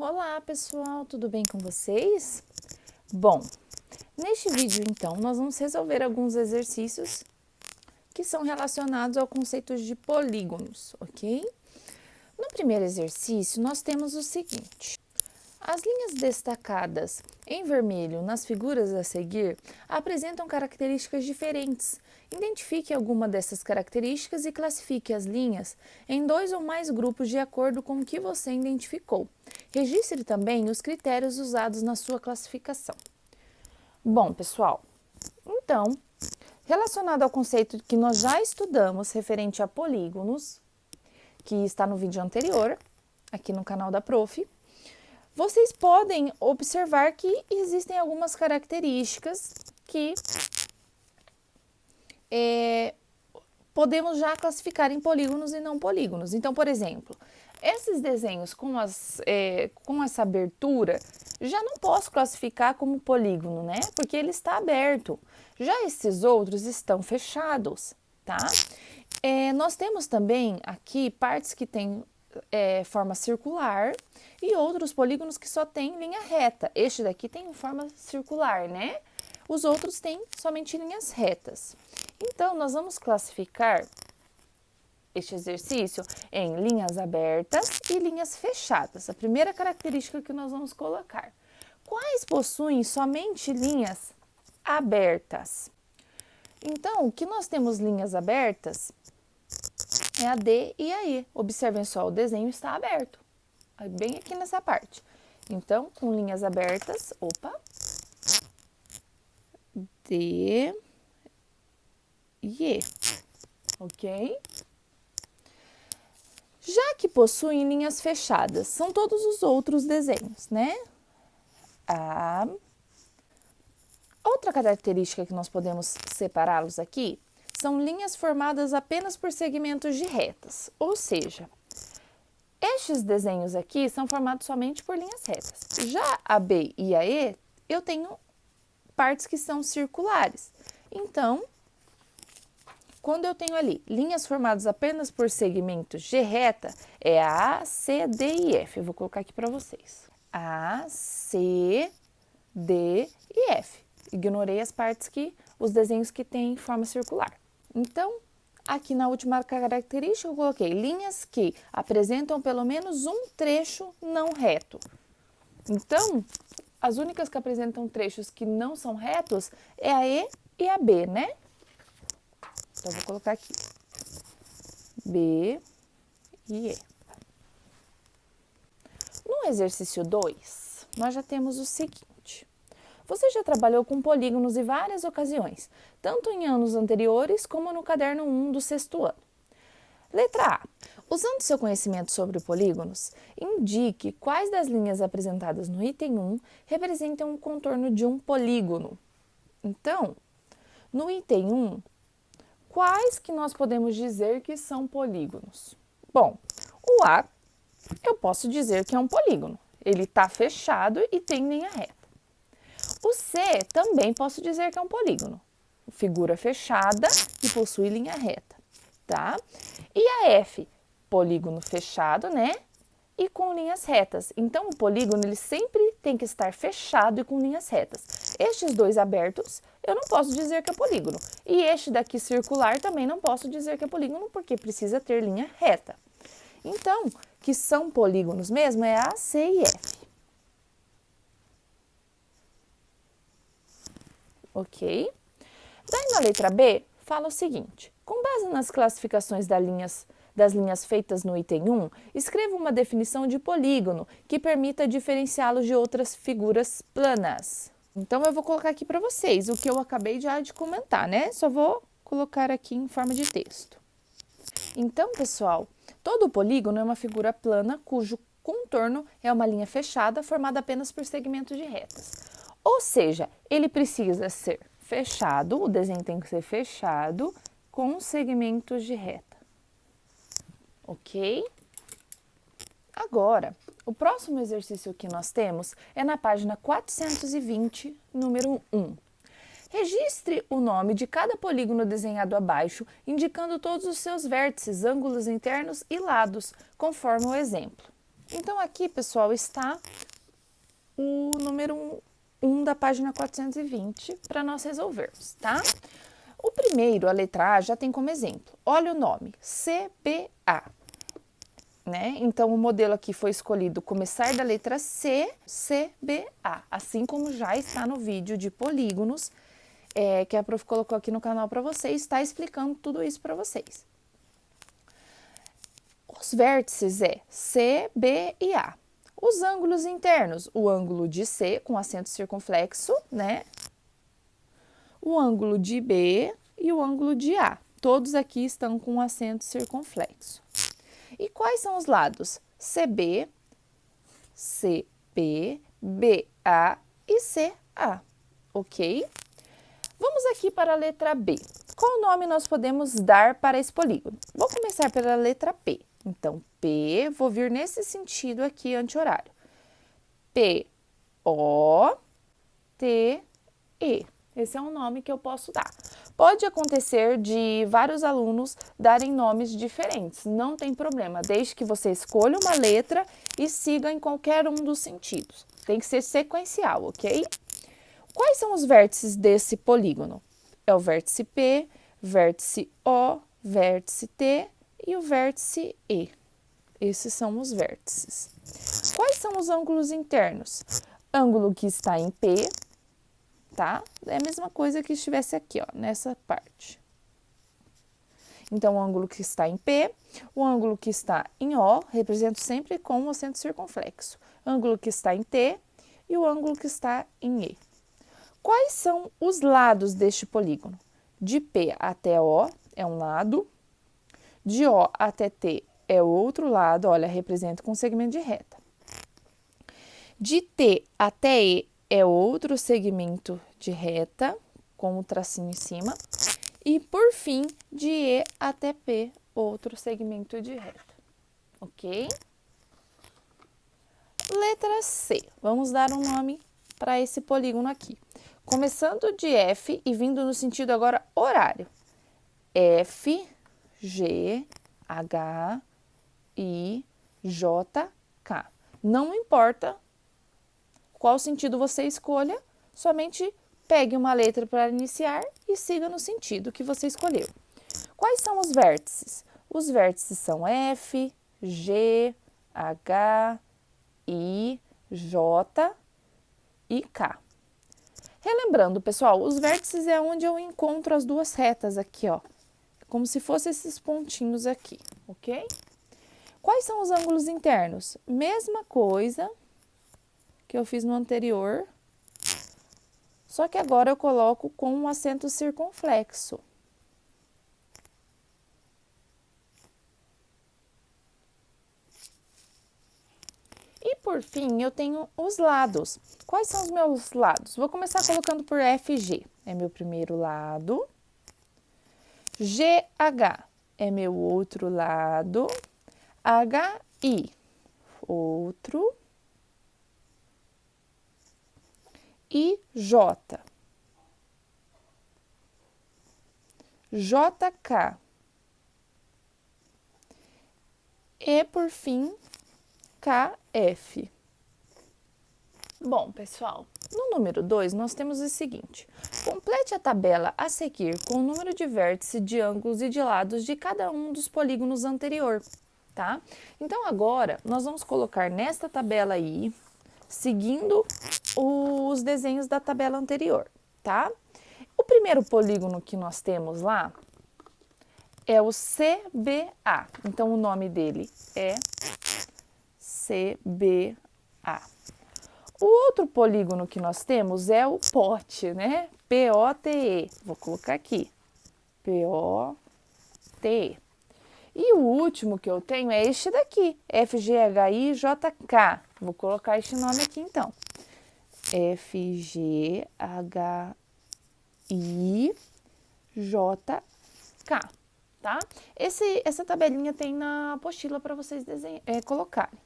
Olá pessoal, tudo bem com vocês? Bom, neste vídeo então nós vamos resolver alguns exercícios que são relacionados ao conceito de polígonos, ok? No primeiro exercício nós temos o seguinte: as linhas destacadas em vermelho nas figuras a seguir apresentam características diferentes. Identifique alguma dessas características e classifique as linhas em 2 ou mais grupos de acordo com o que você identificou. Registre também os critérios usados na sua classificação. Bom, pessoal, então, relacionado ao conceito que nós já estudamos referente a polígonos, que está no vídeo anterior, aqui no canal da Prof., vocês podem observar que existem algumas características que podemos já classificar em polígonos e não polígonos. Então, por exemplo, esses desenhos com essa abertura, já não posso classificar como polígono, né? Porque ele está aberto. Já esses outros estão fechados, tá? Nós temos também aqui partes que têm forma circular e outros polígonos que só têm linha reta. Este daqui tem forma circular, né? Os outros têm somente linhas retas. Então, nós vamos classificar este exercício em linhas abertas e linhas fechadas. A primeira característica que nós vamos colocar: quais possuem somente linhas abertas? Então, o que nós temos linhas abertas é a D e a E. Observem só, o desenho está aberto, bem aqui nessa parte. Então, com linhas abertas, D e E, ok? Já que possuem linhas fechadas, são todos os outros desenhos, né? Outra característica que nós podemos separá-los aqui são linhas formadas apenas por segmentos de retas, ou seja, estes desenhos aqui são formados somente por linhas retas. Já a B e a E, eu tenho partes que são circulares. Então, quando eu tenho ali linhas formadas apenas por segmentos de reta, é a C, D e F. Eu vou colocar aqui para vocês. A, C, D e F. Ignorei as partes os desenhos que têm forma circular. Então, aqui na última característica eu coloquei linhas que apresentam pelo menos um trecho não reto. Então, as únicas que apresentam trechos que não são retos é a E e a B, né? Então, vou colocar aqui B e E. No exercício 2, nós já temos o seguinte: você já trabalhou com polígonos em várias ocasiões, tanto em anos anteriores como no caderno 1 do 6º ano. Letra A. Usando seu conhecimento sobre polígonos, indique quais das linhas apresentadas no item 1 representam o contorno de um polígono. Então, no item 1, quais que nós podemos dizer que são polígonos? Bom, o A, eu posso dizer que é um polígono. Ele está fechado e tem linha reta. O C, também posso dizer que é um polígono. Figura fechada e possui linha reta, tá? E a F, polígono fechado, né? E com linhas retas. Então, o polígono, ele sempre tem que estar fechado e com linhas retas. Estes dois abertos, eu não posso dizer que é polígono. E este daqui circular também não posso dizer que é polígono, porque precisa ter linha reta. Então, que são polígonos mesmo é A, C e F. Ok? Daí, na letra B, fala o seguinte: com base nas classificações das linhas feitas no item 1, escreva uma definição de polígono que permita diferenciá-los de outras figuras planas. Então, eu vou colocar aqui para vocês o que eu acabei já de comentar, né? Só vou colocar aqui em forma de texto. Então, pessoal, todo polígono é uma figura plana cujo contorno é uma linha fechada formada apenas por segmentos de retas. Ou seja, ele precisa ser fechado, o desenho tem que ser fechado com segmentos de reta. Ok? Agora, o próximo exercício que nós temos é na página 420, número 1. Registre o nome de cada polígono desenhado abaixo, indicando todos os seus vértices, ângulos internos e lados, conforme o exemplo. Então, aqui, pessoal, está o número 1 da página 420 para nós resolvermos, tá? O primeiro, a letra A, já tem como exemplo. Olha o nome, CBA. Né? Então, o modelo aqui foi escolhido começar da letra C, CBA, assim como já está no vídeo de polígonos, que a prof colocou aqui no canal para vocês, está explicando tudo isso para vocês. Os vértices é C, B e A. Os ângulos internos, o ângulo de C com acento circunflexo, né? O ângulo de B e o ângulo de A. Todos aqui estão com acento circunflexo. E quais são os lados? CB, CB, BA e CA, ok? Vamos aqui para a letra B. Qual nome nós podemos dar para esse polígono? Vou começar pela letra P. Então, P, vou vir nesse sentido aqui, anti-horário. P, O, T, E. Esse é um nome que eu posso dar. Pode acontecer de vários alunos darem nomes diferentes, não tem problema, desde que você escolha uma letra e siga em qualquer um dos sentidos. Tem que ser sequencial, ok? Quais são os vértices desse polígono? É o vértice P, vértice O, vértice T e o vértice E. Esses são os vértices. Quais são os ângulos internos? Ângulo que está em P, tá? É a mesma coisa que estivesse aqui, ó, nessa parte. Então, o ângulo que está em P, o ângulo que está em O, represento sempre com o acento circunflexo. Ângulo que está em T e o ângulo que está em E. Quais são os lados deste polígono? De P até O é um lado, de O até T é outro lado, olha, representa com segmento de reta. De T até E é outro segmento de reta, com o tracinho em cima. E, por fim, de E até P, outro segmento de reta, ok? Letra C. Vamos dar um nome para esse polígono aqui. Começando de F e vindo no sentido agora horário. F, G, H, I, J, K. Não importa qual sentido você escolha, somente pegue uma letra para iniciar e siga no sentido que você escolheu. Quais são os vértices? Os vértices são F, G, H, I, J e K. Relembrando, pessoal, os vértices é onde eu encontro as duas retas aqui, ó. Como se fossem esses pontinhos aqui, ok? Quais são os ângulos internos? Mesma coisa que eu fiz no anterior, só que agora eu coloco com um acento circunflexo. E por fim, eu tenho os lados. Quais são os meus lados? Vou começar colocando por FG, é meu primeiro lado. GH é meu outro lado. HI, outro. E J. JK. E, por fim, KF. Bom, pessoal, no número 2, nós temos o seguinte. Complete a tabela a seguir com o número de vértices, de ângulos e de lados de cada um dos polígonos anterior, tá? Então, agora, nós vamos colocar nesta tabela aí, seguindo os desenhos da tabela anterior, tá? O primeiro polígono que nós temos lá é o CBA. Então, o nome dele é CBA. O outro polígono que nós temos é o POTE, né? P-O-T-E. Vou colocar aqui. P-O-T-E. E o último que eu tenho é este daqui, F-G-H-I-J-K. Vou colocar este nome aqui, então. F-G-H-I-J-K, tá? Essa tabelinha tem na apostila para vocês colocarem.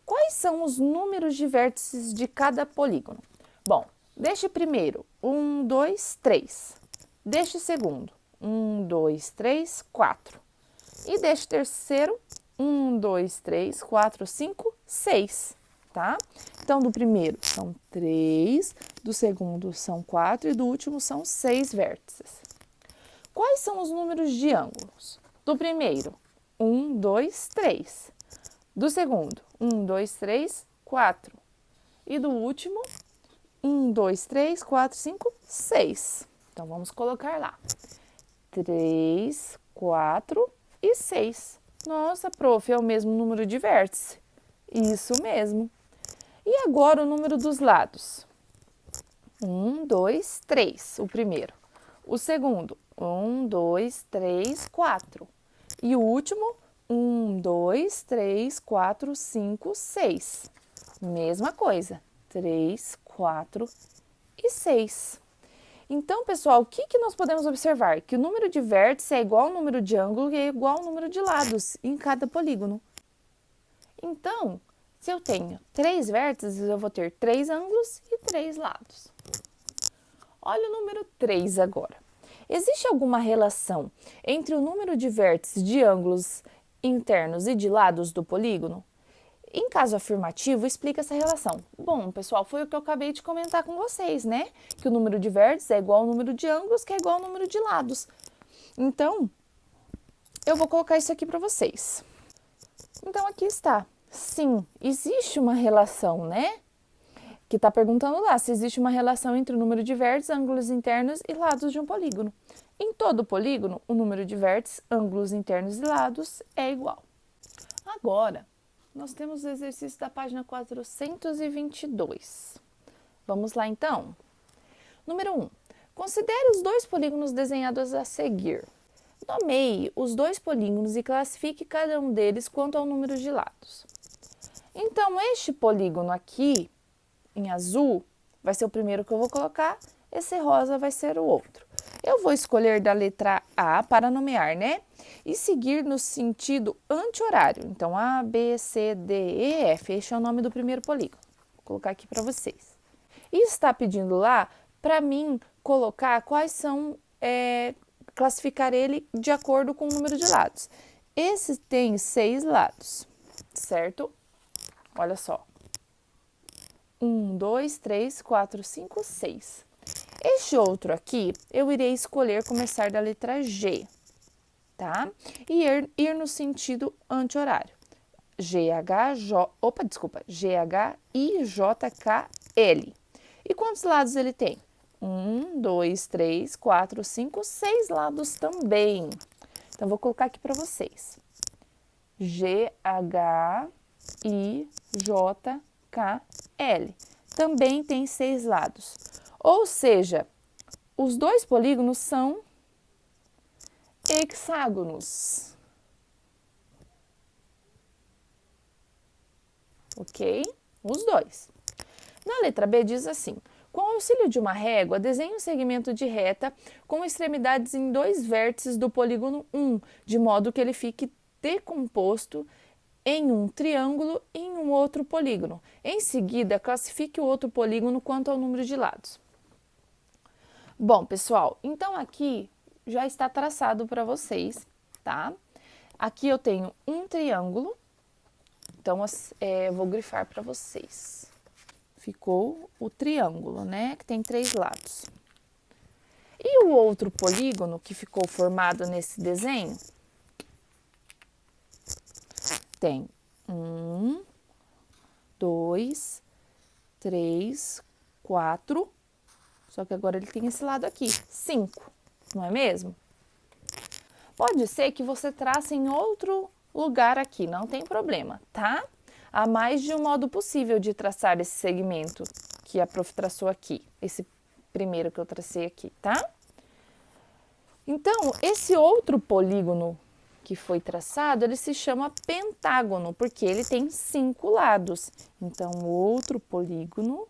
Quais são os números de vértices de cada polígono? Bom, deste primeiro, 1, 2, 3. Deste segundo, 1, 2, 3, 4. E deste terceiro, 1, 2, 3, 4, 5, 6, tá? Então, do primeiro são 3, do segundo são 4 e do último são 6 vértices. Quais são os números de ângulos? Do primeiro, 1, 2, 3. Do segundo, 1, 2, 3, 4. E do último, 1, 2, 3, 4, 5, 6. Então, vamos colocar lá. 3, 4 e 6. Nossa, prof, é o mesmo número de vértices. Isso mesmo. E agora o número dos lados. 1, 2, 3, o primeiro. O segundo, 1, 2, 3, 4. E o último, 1, 2, 3, 4, 5, 6. Mesma coisa, 3, 4 e 6. Então, pessoal, o que nós podemos observar? Que o número de vértices é igual ao número de ângulo e é igual ao número de lados em cada polígono. Então, se eu tenho 3 vértices, eu vou ter 3 ângulos e 3 lados. Olha o número 3 agora. Existe alguma relação entre o número de vértices de ângulos internos e de lados do polígono? Em caso afirmativo, explica essa relação. Bom, pessoal, foi o que eu acabei de comentar com vocês, né? Que o número de vértices é igual ao número de ângulos, que é igual ao número de lados. Então, eu vou colocar isso aqui para vocês. Então, aqui está. Sim, existe uma relação, né? Que está perguntando lá se existe uma relação entre o número de vértices, ângulos internos e lados de um polígono. Em todo polígono, o número de vértices, ângulos internos e lados é igual. Agora, nós temos o exercício da página 422. Vamos lá, então? Número 1. Considere os dois polígonos desenhados a seguir. Nomeie os dois polígonos e classifique cada um deles quanto ao número de lados. Então, este polígono aqui, em azul, vai ser o primeiro que eu vou colocar, esse rosa vai ser o outro. Eu vou escolher da letra A para nomear, né? E seguir no sentido anti-horário. Então, A, B, C, D, E, F. Este é o nome do primeiro polígono. Vou colocar aqui para vocês. E está pedindo lá para mim colocar quais são, classificar ele de acordo com o número de lados. Esse tem 6 lados, certo? Olha só. 1, 2, 3, 4, 5, 6. Este outro aqui, eu irei escolher começar da letra G, tá? E ir no sentido anti-horário. G-H-I-J-K-L. E quantos lados ele tem? 1, 2, 3, 4, 5, 6 lados também. Então, vou colocar aqui para vocês. G-H-I-J-K-L. Também tem 6 lados. Ou seja, os dois polígonos são hexágonos. Ok? Os dois. Na letra B diz assim: com o auxílio de uma régua, desenhe um segmento de reta com extremidades em 2 vértices do polígono 1, de modo que ele fique decomposto em um triângulo e em um outro polígono. Em seguida, classifique o outro polígono quanto ao número de lados. Bom, pessoal, então aqui já está traçado para vocês, tá? Aqui eu tenho um triângulo, então vou grifar para vocês. Ficou o triângulo, né? Que tem 3 lados. E o outro polígono que ficou formado nesse desenho tem 1, 2, 3, 4. Só que agora ele tem esse lado aqui, 5, não é mesmo? Pode ser que você trace em outro lugar aqui, não tem problema, tá? Há mais de um modo possível de traçar esse segmento que a prof traçou aqui, esse primeiro que eu tracei aqui, tá? Então, esse outro polígono que foi traçado, ele se chama pentágono, porque ele tem 5 lados. Então, outro polígono,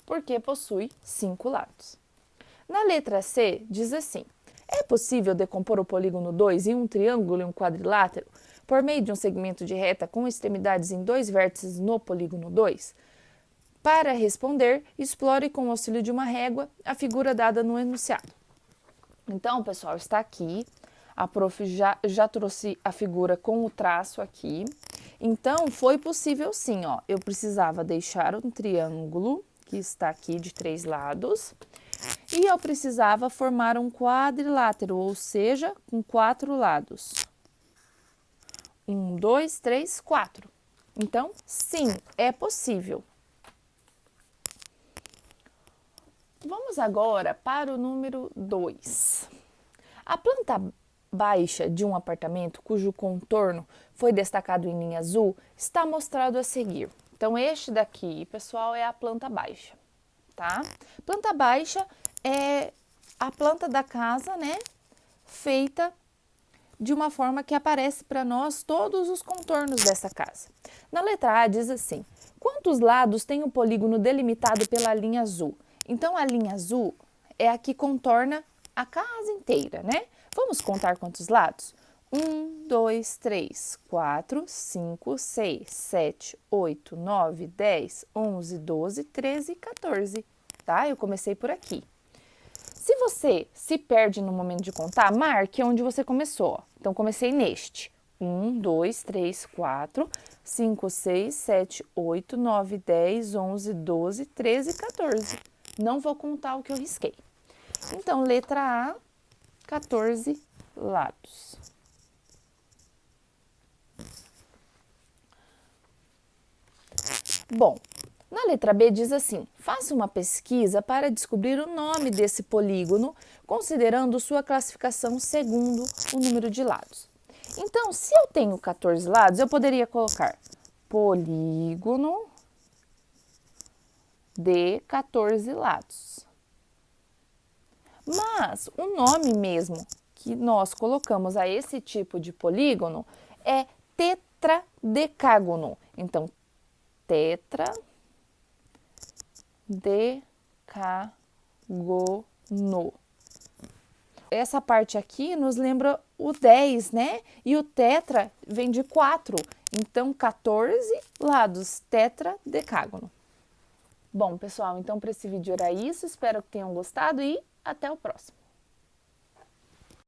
porque possui 5 lados. Na letra C, diz assim: é possível decompor o polígono 2 em um triângulo e um quadrilátero por meio de um segmento de reta com extremidades em 2 vértices no polígono 2? Para responder, explore com o auxílio de uma régua a figura dada no enunciado. Então, pessoal, está aqui A prof já trouxe a figura com o traço aqui. Então, foi possível sim, ó. Eu precisava deixar um triângulo, que está aqui de 3 lados, e eu precisava formar um quadrilátero, ou seja, com 4 lados. 1, 2, 3, 4. Então, sim, é possível. Vamos agora para o número 2. A planta baixa de um apartamento cujo contorno foi destacado em linha azul está mostrado a seguir. Então, este daqui, pessoal, é a planta baixa, tá? Planta baixa é a planta da casa, né? Feita de uma forma que aparece para nós todos os contornos dessa casa. Na letra A diz assim: quantos lados tem o polígono delimitado pela linha azul? Então, a linha azul é a que contorna a casa inteira, né? Vamos contar quantos lados? 1, 2, 3, 4, 5, 6, 7, 8, 9, 10, 11, 12, 13 e 14, tá? Eu comecei por aqui. Se você se perde no momento de contar, marque onde você começou. Então, comecei neste. 1, 2, 3, 4, 5, 6, 7, 8, 9, 10, 11, 12, 13 e 14. Não vou contar o que eu risquei. Então, letra A, 14 lados. Bom, na letra B diz assim: faça uma pesquisa para descobrir o nome desse polígono, considerando sua classificação segundo o número de lados. Então, se eu tenho 14 lados, eu poderia colocar polígono de 14 lados. Mas o nome mesmo que nós colocamos a esse tipo de polígono é tetradecágono. Então, tetradecágono. Essa parte aqui nos lembra o 10, né? E o tetra vem de 4. Então, 14 lados, tetradecágono. Bom, pessoal, então para esse vídeo era isso. Espero que tenham gostado e até o próximo.